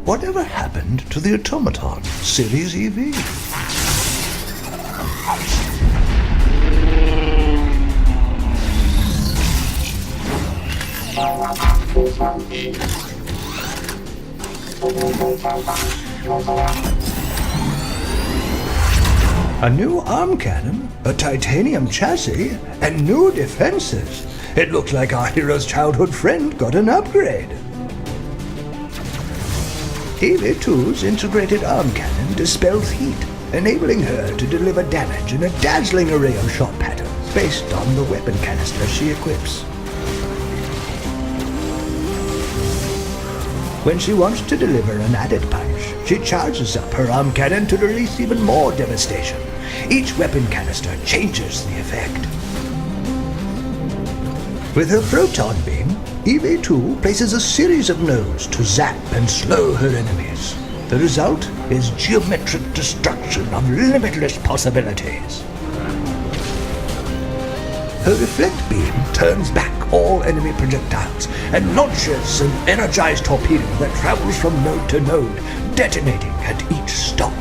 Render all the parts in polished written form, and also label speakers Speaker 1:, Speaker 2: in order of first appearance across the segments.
Speaker 1: Whatever happened to the automaton Series EV? A new arm cannon, a titanium chassis, and new defenses. It looks like our hero's childhood friend got an upgrade. EV2's integrated arm cannon dispels heat, enabling her to deliver damage in a dazzling array of shot patterns based on the weapon canister she equips. When she wants to deliver an added punch, she charges up her arm cannon to release even more devastation. Each weapon canister changes the effect. With her proton beam, EV2 places a series of nodes to zap and slow her enemies. The result is geometric destruction of limitless possibilities. Her reflect beam turns back all enemy projectiles and launches an energized torpedo that travels from node to node, detonating at each stop.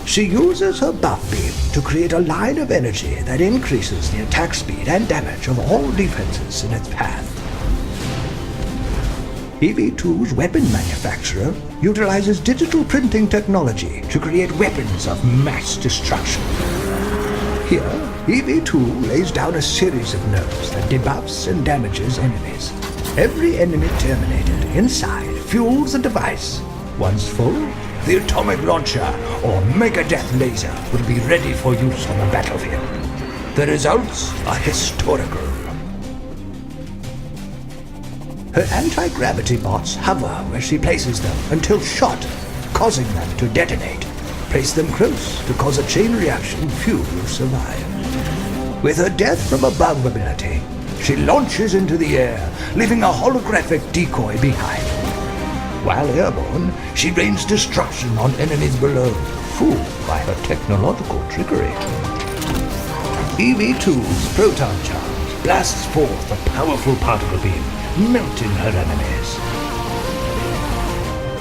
Speaker 1: She uses her buff beam to create a line of energy that increases the attack speed and damage of all defenses in its path. EV2's weapon manufacturer utilizes digital printing technology to create weapons of mass destruction. Here, EV2 lays down a series of nodes that debuffs and damages enemies. Every enemy terminated inside fuels the device. Once full, the atomic launcher or Megadeth laser will be ready for use on the battlefield. The results are historical. Her anti-gravity bots hover where she places them until shot, causing them to detonate. Place them close to cause a chain reaction, few will survive. With her death from above ability, she launches into the air, leaving a holographic decoy behind. While airborne, she rains destruction on enemies below, fooled by her technological trickery. EV2's proton charge blasts forth a powerful particle beam, melting her enemies.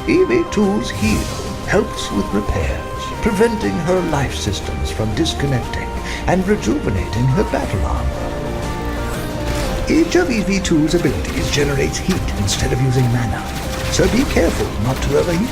Speaker 1: EV2's heal helps with repairs, preventing her life systems from disconnecting and rejuvenating her battle armor. Each of EV2's abilities generates heat instead of using mana, so be careful not to overheat.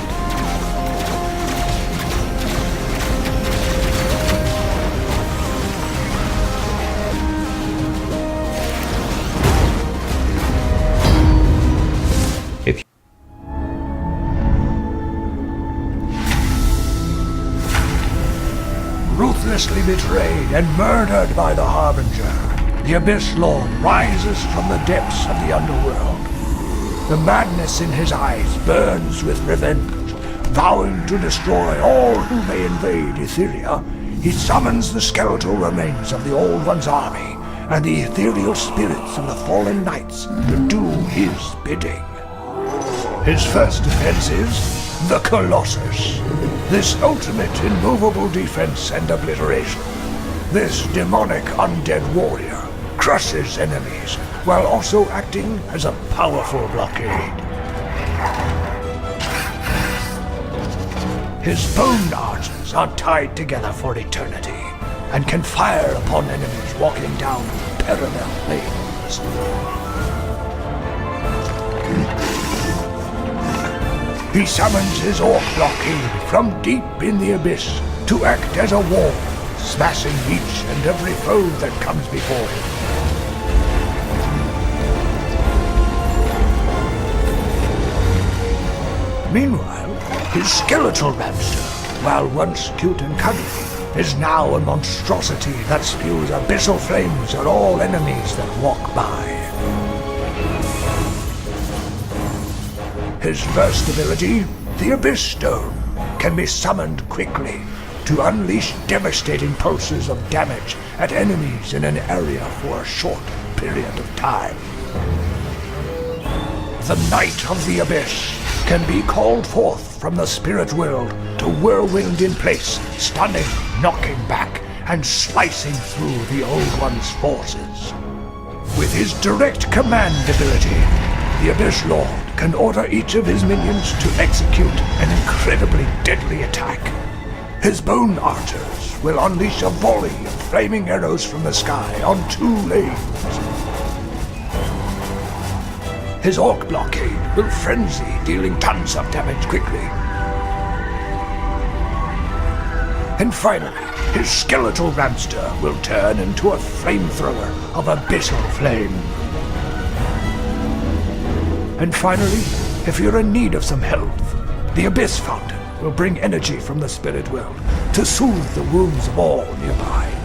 Speaker 1: Ruthlessly betrayed and murdered by the Harbinger, the Abyss Lord rises from the depths of the underworld. The madness in his eyes burns with revenge. Vowing to destroy all who may invade Etheria, he summons the skeletal remains of the Old One's army and the ethereal spirits of the fallen knights to do his bidding. His first defense is the Colossus. This ultimate immovable defense and obliteration. This demonic undead warrior crushes enemies while also acting as a powerful blockade. His bone arches are tied together for eternity and can fire upon enemies walking down parallel lanes. He summons his orc blockade from deep in the abyss to act as a wall, smashing each and every foe that comes before him. Meanwhile, his skeletal Ramster, while once cute and cuddly, is now a monstrosity that spews abyssal flames at all enemies that walk by. His first ability, the Abyss Stone, can be summoned quickly to unleash devastating pulses of damage at enemies in an area for a short period of time. The Knight of the Abyss can be called forth from the spirit world to whirlwind in place, stunning, knocking back, and slicing through the Old One's forces. With his direct command ability, the Abyss Lord can order each of his minions to execute an incredibly deadly attack. His Bone Archers will unleash a volley of flaming arrows from the sky on 2 lanes. His Orc Blockade will frenzy, dealing tons of damage quickly. And finally, his Skeletal Ramster will turn into a flamethrower of abyssal flame. And finally, if you're in need of some health, the Abyss Fountain will bring energy from the spirit world to soothe the wounds of all nearby.